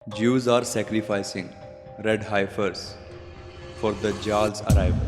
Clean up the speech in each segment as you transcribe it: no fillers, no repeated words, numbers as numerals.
Jews are sacrificing red heifers for Dajjal's arrival.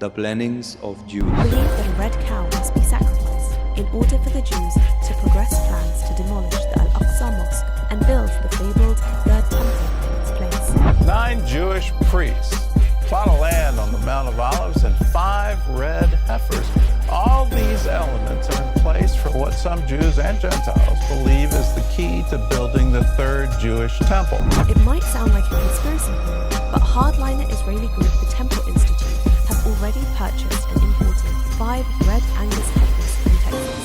the plannings of Jews. Believe that a red cow must be sacrificed in order for the Jews to progress plans to demolish the Al-Aqsa Mosque and build the fabled Third Temple in its place. 9 Jewish priests plot a land on the Mount of Olives and 5 red heifers. All these elements are in place for what some Jews and Gentiles believe is the key to building the Third Jewish Temple. It might sound like a conspiracy theory, but hardliner Israeli group the Temple Institute have already purchased and imported 5 red Angus heifers from Texas.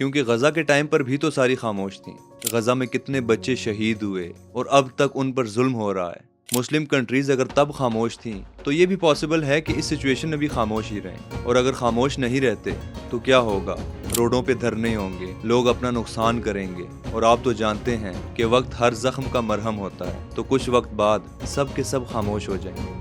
کیونکہ غزہ کے time پر بھی تو ساری خاموش تھیں. غزہ میں کتنے بچے شہید ہوئے اور اب تک ان پر ظلم ہو رہا ہے. مسلم کنٹریز اگر تب خاموش تھیں تو یہ بھی پاسبل ہے کہ اس سچویشن میں بھی خاموش ہی رہیں. اور اگر خاموش نہیں رہتے تو کیا ہوگا؟ روڈوں پہ دھرنے ہوں گے, لوگ اپنا نقصان کریں گے. اور آپ تو جانتے ہیں کہ وقت ہر زخم کا مرہم ہوتا ہے, تو کچھ وقت بعد سب کے سب خاموش ہو جائیں گے.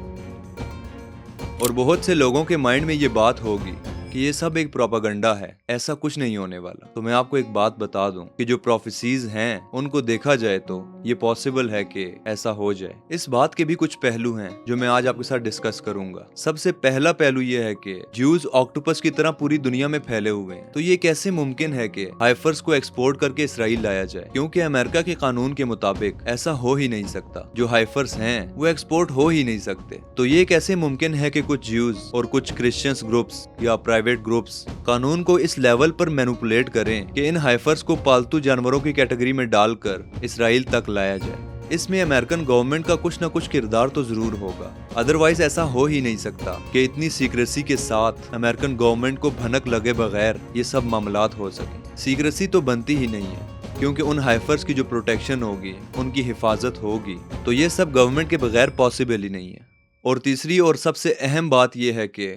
اور بہت سے لوگوں کے مائنڈ میں یہ بات ہوگی کہ یہ سب ایک پروپیگنڈا ہے, ایسا کچھ نہیں ہونے والا. تو میں آپ کو ایک بات بتا دوں کہ جو پروفیسیز ہیں ان کو دیکھا جائے تو یہ پاسبل ہے کہ ایسا ہو جائے. اس بات کے بھی کچھ پہلو ہیں جو میں آج آپ کے ساتھ ڈسکس کروں گا. سب سے پہلا پہلو یہ ہے کہ جیوز آکٹوپس کی طرح پوری دنیا میں پھیلے ہوئے ہیں. تو یہ کیسے ممکن ہے کہ ہائفرز کو ایکسپورٹ کر کے اسرائیل لایا جائے؟ کیونکہ امریکہ کے قانون کے مطابق ایسا ہو ہی نہیں سکتا. جو ہائفرز ہیں وہ ایکسپورٹ ہو ہی نہیں سکتے. تو یہ کیسے ممکن ہے کہ کچھ جیوز اور کچھ کرسچنز گروپس یا پرائیویٹ گروپس قانون کو اس لیول پر مینوپولیٹ کریں کہ ان ہائفرز کو پالتو جانوروں کی کیٹیگری میں ڈال کر اسرائیل تک لایا جائے؟ اس میں امریکن گورنمنٹ کا کچھ نہ کچھ کردار تو ضرور ہوگا, ادروائز ایسا ہو ہی نہیں سکتا کہ اتنی سیکریسی کے ساتھ امریکن گورنمنٹ کو بھنک لگے بغیر یہ سب معاملات ہو سکیں. سیکریسی تو بنتی ہی نہیں ہے, کیونکہ ان ہائفرز کی جو پروٹیکشن ہوگی, ان کی حفاظت ہوگی, تو یہ سب گورنمنٹ کے بغیر پاسبل ہی نہیں ہے. اور تیسری اور سب سے اہم بات یہ ہے کہ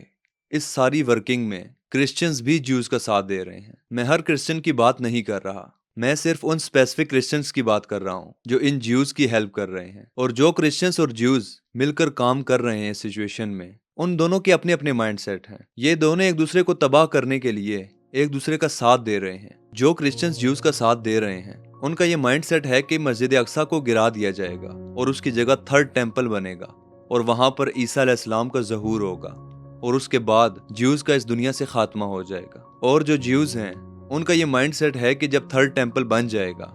اس ساری ورکنگ میں کرسچنز بھی جیوز کا ساتھ دے رہے ہیں. میں ہر کرسچن کی بات نہیں کر رہا, میں صرف ان اسپیسیفک کرسچنز کی بات کر رہا ہوں جو ان جیوز کی ہیلپ کر رہے ہیں. اور جو کرسچنز اور جیوز مل کر کام کر رہے ہیں اس سچویشن میں, ان دونوں کے اپنے اپنے مائنڈ سیٹ ہیں. یہ دونوں ایک دوسرے کو تباہ کرنے کے لیے ایک دوسرے کا ساتھ دے رہے ہیں. جو کرسچنز جیوز کا ساتھ دے رہے ہیں ان کا یہ مائنڈ سیٹ ہے کہ مسجد اقصیٰ کو گرا دیا جائے گا اور اس کی جگہ تھرڈ ٹیمپل بنے گا, اور وہاں پر عیسیٰ علیہ السلام کا ظہور ہوگا, اور اس کے بعد جیوز کا اس دنیا سے خاتمہ ہو جائے گا. اور جو جیوز ہیں ان کا یہ مائنڈ سیٹ ہے کہ جب تھرڈ ٹیمپل بن جائے گا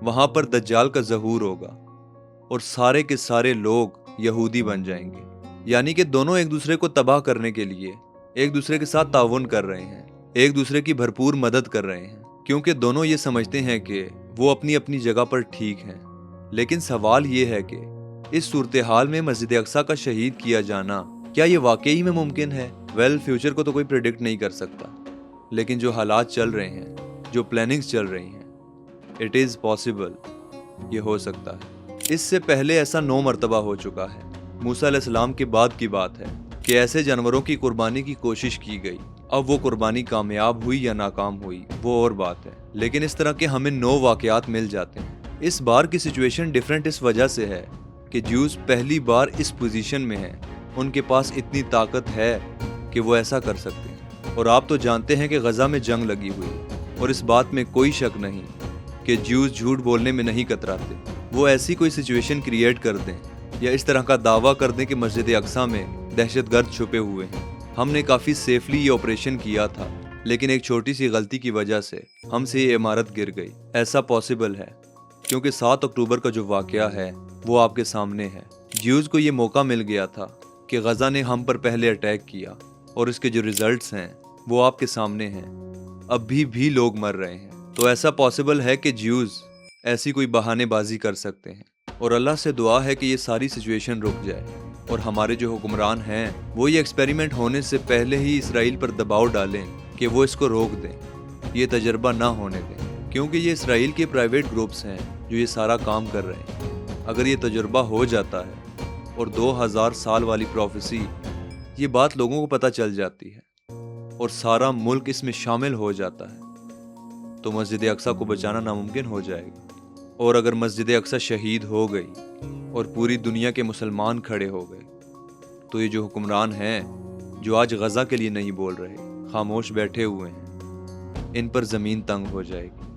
وہاں پر دجال کا ظہور ہوگا اور سارے کے سارے لوگ یہودی بن جائیں گے. یعنی کہ دونوں ایک دوسرے کو تباہ کرنے کے لیے ایک دوسرے کے ساتھ تعاون کر رہے ہیں, ایک دوسرے کی بھرپور مدد کر رہے ہیں, کیونکہ دونوں یہ سمجھتے ہیں کہ وہ اپنی اپنی جگہ پر ٹھیک ہیں. لیکن سوال یہ ہے کہ اس صورتحال میں مسجد اقصیٰ کا شہید کیا جانا کیا یہ واقعی میں ممکن ہے؟ فیوچر کو تو کوئی پریڈکٹ نہیں کر سکتا, لیکن جو حالات چل رہے ہیں, جو پلاننگز چل رہی ہیں, اٹ از پاسبل, یہ ہو سکتا ہے. اس سے پہلے ایسا 9 مرتبہ ہو چکا ہے. موسیٰ علیہ السلام کے بعد کی بات ہے کہ ایسے جانوروں کی قربانی کی کوشش کی گئی. اب وہ قربانی کامیاب ہوئی یا ناکام ہوئی وہ اور بات ہے, لیکن اس طرح کے ہمیں 9 واقعات مل جاتے ہیں. اس بار کی سچویشن ڈیفرنٹ اس وجہ سے ہے کہ جیوز پہلی بار اس پوزیشن میں ہیں, ان کے پاس اتنی طاقت ہے کہ وہ ایسا کر سکتے ہیں. اور آپ تو جانتے ہیں کہ غزہ میں جنگ لگی ہوئی, اور اس بات میں کوئی شک نہیں کہ جیوز جھوٹ بولنے میں نہیں کتراتے. وہ ایسی کوئی سچویشن کریٹ کر دیں یا اس طرح کا دعویٰ کر دیں کہ مسجد اقصیٰ میں دہشت گرد چھپے ہوئے ہیں. ہم نے کافی سیفلی یہ آپریشن کیا تھا, لیکن ایک چھوٹی سی غلطی کی وجہ سے ہم سے یہ عمارت گر گئی. ایسا پاسبل ہے کیونکہ 7 اکتوبر کا جو واقعہ ہے وہ آپ کے سامنے ہے. جیوز کو یہ موقع مل گیا تھا کہ غزہ نے ہم پر پہلے اٹیک کیا, اور اس کے جو ریزلٹس ہیں وہ آپ کے سامنے ہیں. اب بھی لوگ مر رہے ہیں. تو ایسا پاسبل ہے کہ جیوز ایسی کوئی بہانے بازی کر سکتے ہیں. اور اللہ سے دعا ہے کہ یہ ساری سچویشن رک جائے, اور ہمارے جو حکمران ہیں وہ یہ ایکسپیریمنٹ ہونے سے پہلے ہی اسرائیل پر دباؤ ڈالیں کہ وہ اس کو روک دیں, یہ تجربہ نہ ہونے دیں. کیونکہ یہ اسرائیل کے پرائیویٹ گروپس ہیں جو یہ سارا کام کر رہے ہیں. اگر یہ تجربہ ہو جاتا ہے اور 2000 سال والی پروفیسی یہ بات لوگوں کو پتہ چل جاتی ہے اور سارا ملک اس میں شامل ہو جاتا ہے, تو مسجد اقصیٰ کو بچانا ناممکن ہو جائے گا. اور اگر مسجد اقصیٰ شہید ہو گئی اور پوری دنیا کے مسلمان کھڑے ہو گئے, تو یہ جو حکمران ہیں جو آج غزہ کے لیے نہیں بول رہے, خاموش بیٹھے ہوئے ہیں, ان پر زمین تنگ ہو جائے گی.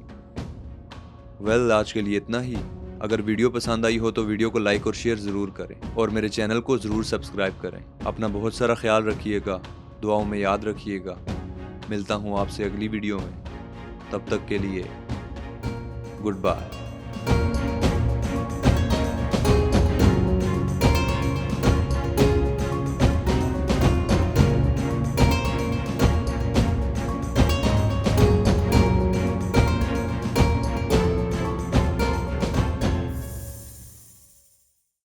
آج کے لیے اتنا ہی. اگر ویڈیو پسند آئی ہو تو ویڈیو کو لائک اور شیئر ضرور کریں, اور میرے چینل کو ضرور سبسکرائب کریں. اپنا بہت سارا خیال رکھیے گا, دعاؤں میں یاد رکھیے گا. ملتا ہوں آپ سے اگلی ویڈیو میں, تب تک کے لیے گڈ بائے.